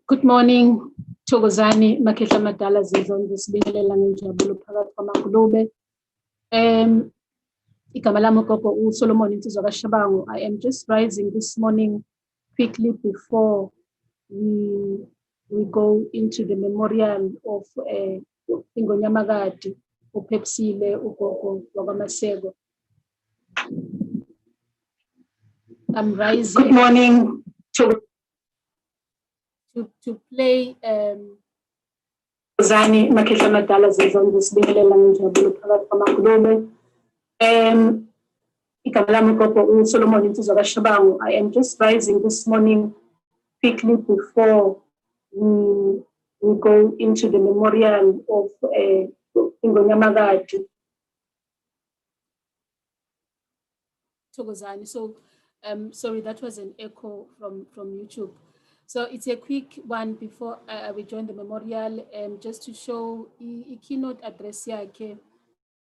Good morning, Thokozani Makehla Madala Zizon, Sibingelela ngenjabulo phakathi kwamaglobe. Igama lami gogo uSolomon Insizwa kaShabangu. I am just rising this morning quickly before we go into the memorial of Ingonyamagadi, Phephsile, ugogo Maseko. I'm rising. Good morning. To play Zani Makehla Madala Zizon, Sibingelela ngenjabulo phakathi kwamaglobe. Igama lami gogo uSolomon Insizwa kaShabangu. I am just rising this morning quickly before we go into the memorial of Ingonyamagadi. Thokozani. So sorry, that was an echo from YouTube. So it's a quick one before we join the memorial, just to show a keynote address yakhe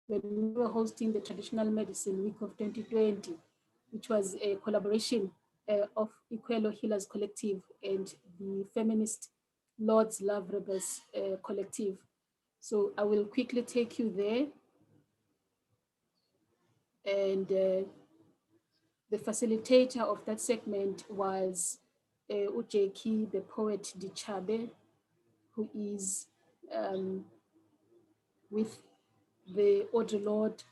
when we were hosting the Traditional Medicine Week of 2020, which was a collaboration of Equelo Healers Collective and the Feminist Lord's Love Rebels Collective. So I will quickly take you there. And the facilitator of that segment was Ujeki, the poet Dichabe, who is with the Audre Lorde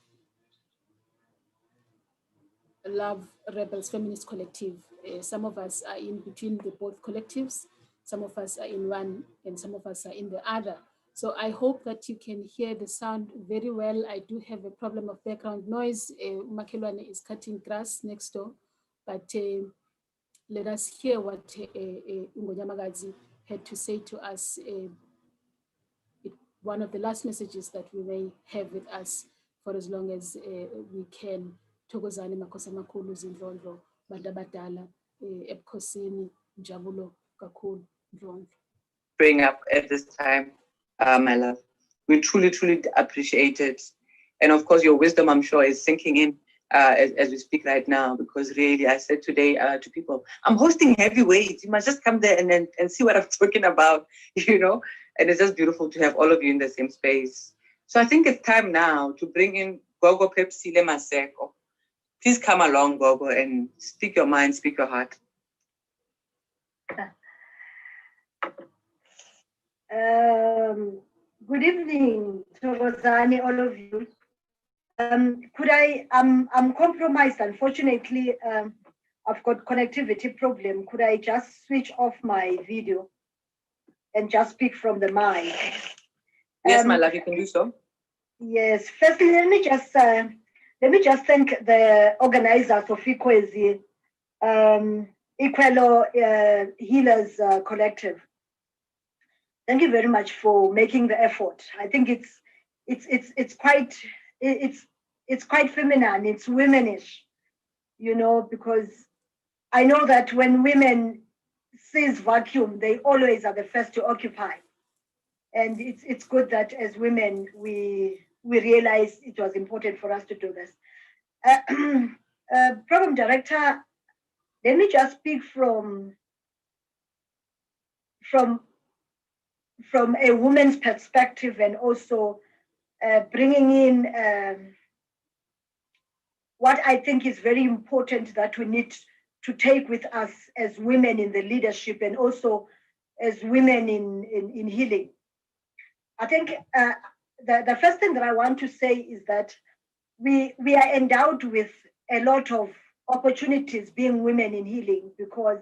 Love Rebels Feminist Collective. Some of us are in between the both collectives, some of us are in one, and some of us are in the other. So I hope that you can hear the sound very well. I do have a problem of background noise. Makelwane is cutting grass next door, but let us hear what Ingonyamagadi had to say to us. One of the last messages that we may have with us for as long as we can. Thokozani makhosi amakhulu zindlondlo bantu abadala ebukhosini njabulo kakhulu ndlondlo. Bring up at this time, my love. We truly appreciate it. And of course, your wisdom, I'm sure, is sinking in as we speak right now, because really, I said today to people, I'm hosting heavyweights. You must just come there and see what I'm talking about, you know? And it's just beautiful to have all of you in the same space. So I think it's time now to bring in Gogo Phephsile Maseko. Please come along, Gogo, and speak your mind, speak your heart. Good evening, Thokozani, all of you. I'm compromised, unfortunately. I've got connectivity problem. Could I just switch off my video and just speak from the mic? Yes, my love, you can do so. Yes, firstly, let me just thank the organizers of Equelo Healers Collective. Thank you very much for making the effort. I think it's quite feminine. It's womanish, you know, because I know that when women seize vacuum, they always are the first to occupy. And it's good that as women we realized it was important for us to do this. Program director, let me just speak from a woman's perspective, and also bringing in what I think is very important that we need to take with us as women in the leadership, and also as women in healing. I think the first thing that I want to say is that we are endowed with a lot of opportunities being women in healing, because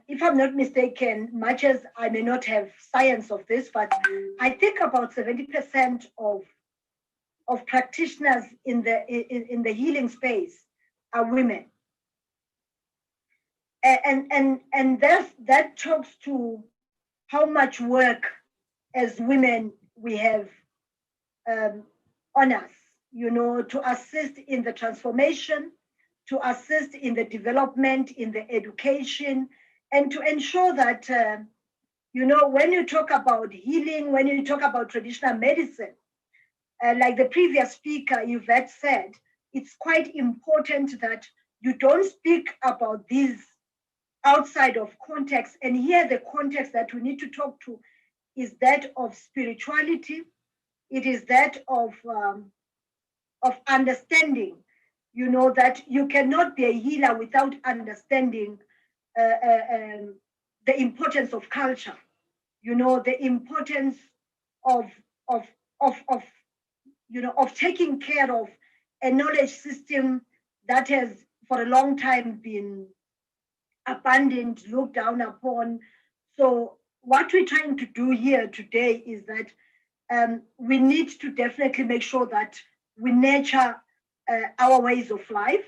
if I'm not mistaken, much as I may not have science of this, but I think about 70% of practitioners in the healing space are women. And that talks to how much work as women we have on us, you know, to assist in the transformation, to assist in the development, in the education, and to ensure that, you know, when you talk about healing, when you talk about traditional medicine, like the previous speaker, Yvette said, it's quite important that you don't speak about these outside of context. And here the context that we need to talk to is that of spirituality. It is that of understanding, that you cannot be a healer without understanding the importance of culture, the importance of, of, of taking care of a knowledge system that has for a long time been abandoned, looked down upon. So what we're trying to do here today is that we need to definitely make sure that we nurture our ways of life.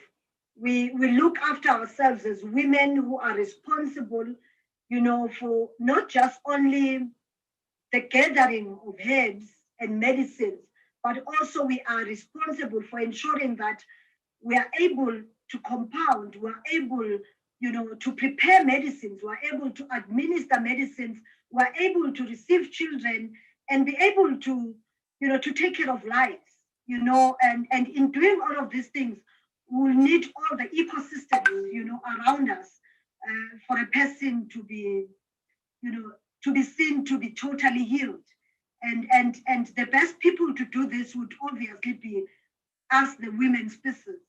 We look after ourselves as women who are responsible, for not just only the gathering of herbs and medicines, but also we are responsible for ensuring that we are able to compound, we are able, to prepare medicines, we are able to administer medicines, we are able to receive children and be able to, to take care of lives, and in doing all of these things, we'll need all the ecosystems, around us for a person to be, to be seen to be totally healed. And the best people to do this would obviously be us, the women species,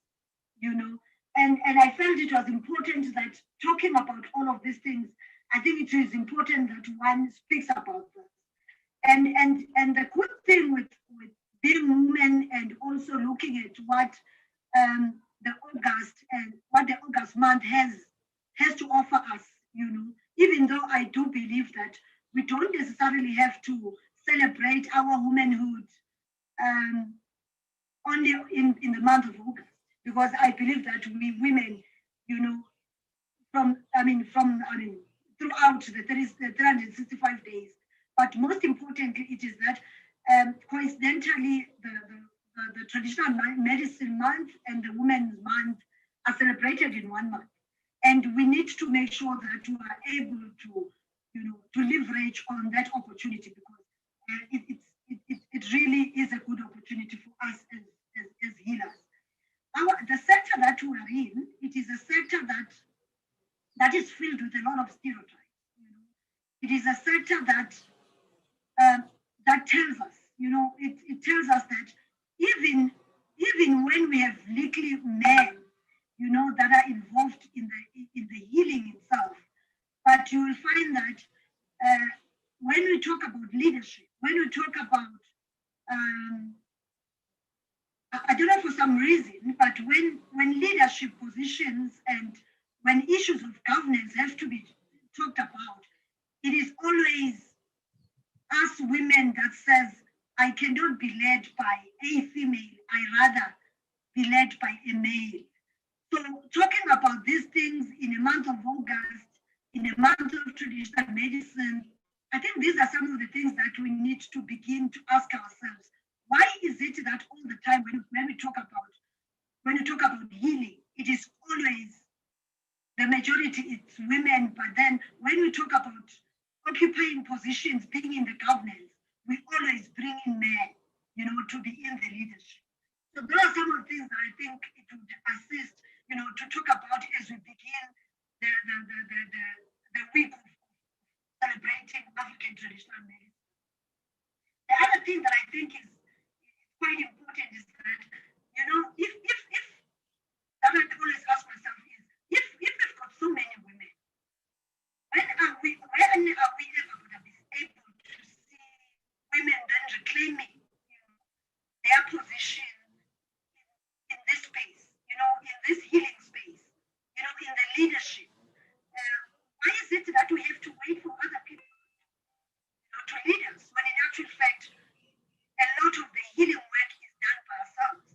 and I felt it was important that talking about all of these things, I think it is important that one speaks about this. And the good thing with being women and also looking at what the August and what the August month has to offer us, even though I do believe that we don't necessarily have to celebrate our womanhood only in the month of August, because I believe that we women, throughout the 365 days, but most importantly, it is that coincidentally, the traditional medicine month and the women's month are celebrated in one month. And we need to make sure that we are able to, to leverage on that opportunity, because it really is a good opportunity for us as healers. The sector that we are in, it is a sector that is filled with a lot of stereotypes. It is a sector that tells us, it tells us that even when we have little men, that are involved in the healing itself, but you will find that when we talk about leadership, when we talk about I don't know, for some reason, but when leadership positions and when issues of governance have to be talked about, it is always us women that says, I cannot be led by a female, I rather be led by a male. So talking about these things in a month of August, in a month of traditional medicine, I think these are some of the things that we need to begin to ask ourselves. Why is it that all the time when we talk about healing, it is always the majority, it's women, but then when we talk about occupying positions, being in the governance, we always bring in men, to be in the leadership. So those are some of the things that I think it would assist, to talk about as we begin the week of celebrating African traditional medicine. The other thing that I think is quite important is that, if that I always ask myself is, if we've got so many women, when are we ever going to be able to see women then reclaiming, their position in this space, in this healing space, in the leadership? Why is it that we have to wait for other people, to lead us, when in actual fact, a lot of the healing work is done by ourselves?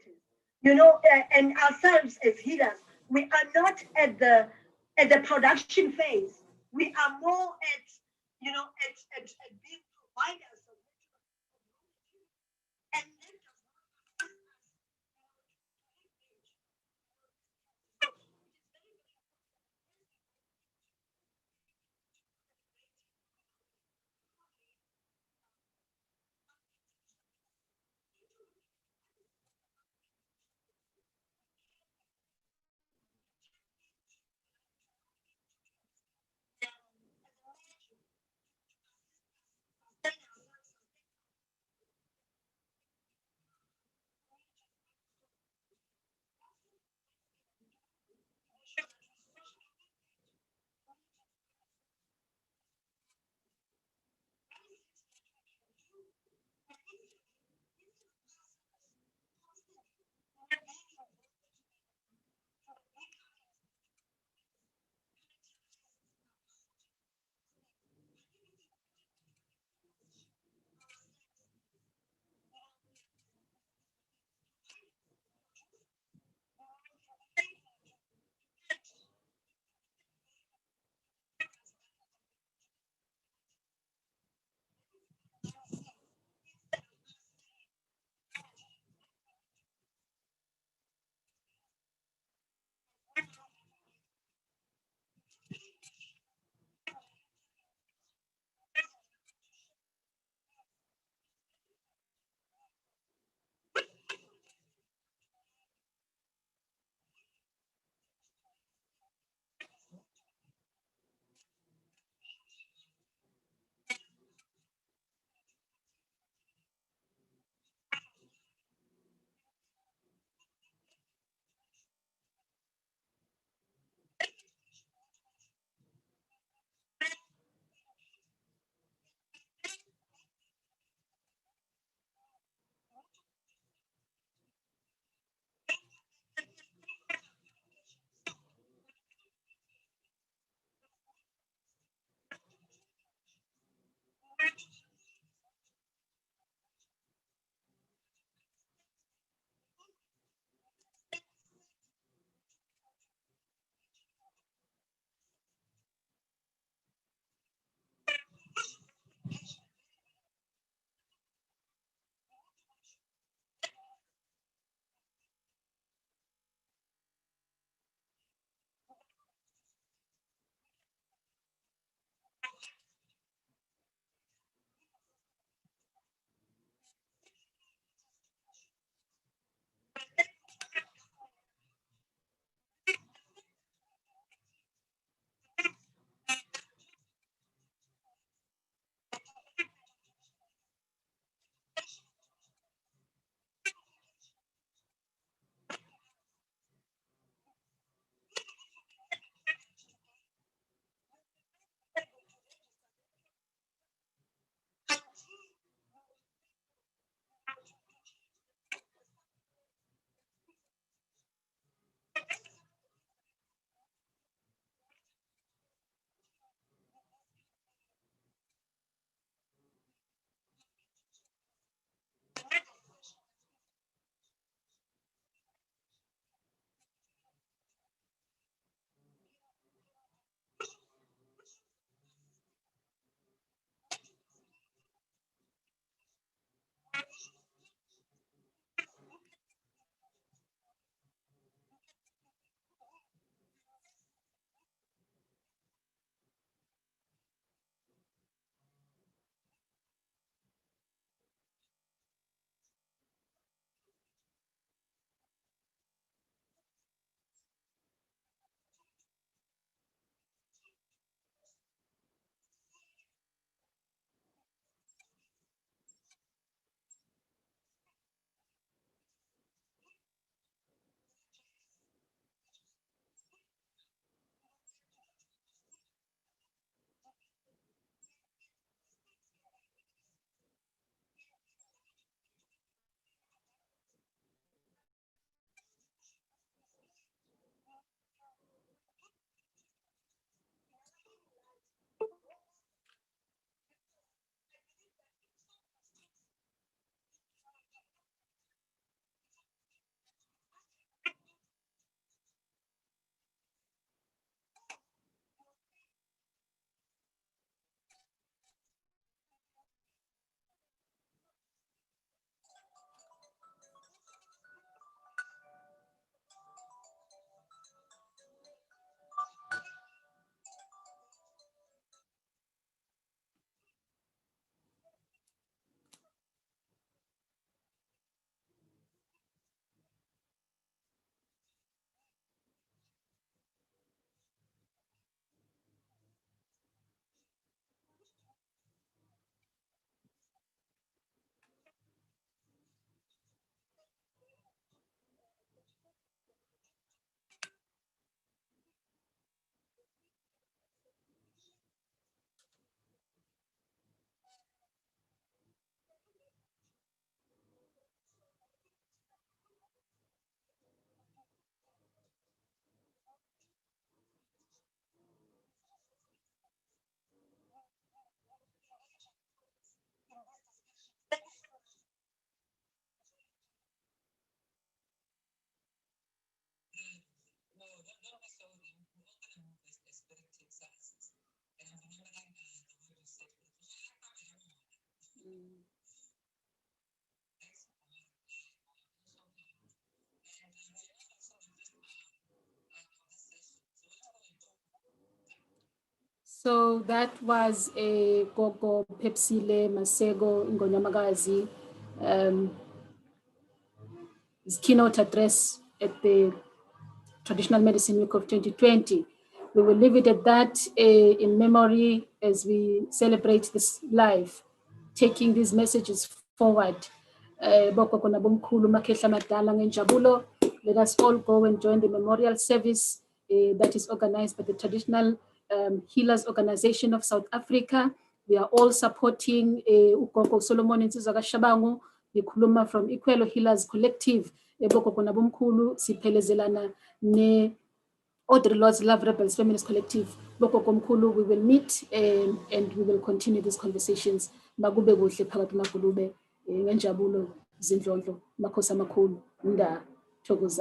communities. And ourselves as healers, we are not at the production phase. We are more at at being providers of natural, and that does not assist us to lineage. So it is very, very So that was a gogo Phephsile Maseko Ngonyamakazi keynote address at the Traditional Medicine Week of 2020. We will leave it at that in memory as we celebrate this life, taking these messages forward. Let us all go and join the memorial service that is organized by the Traditional Healers Organization of South Africa. We are all supporting Ugogo Solomon Nsizwa Shabangu, Bikhuluma from Equal Healers Collective. Boko kona bomkhulu siphelezelana ne Audre Lords Love Rebels Feminist Collective. Boko komkhulu, we will meet and we will continue these conversations. Makube kuhle phakathi magulube ngenjabulo zindlondlo makhosi amakhulu nda thokoza.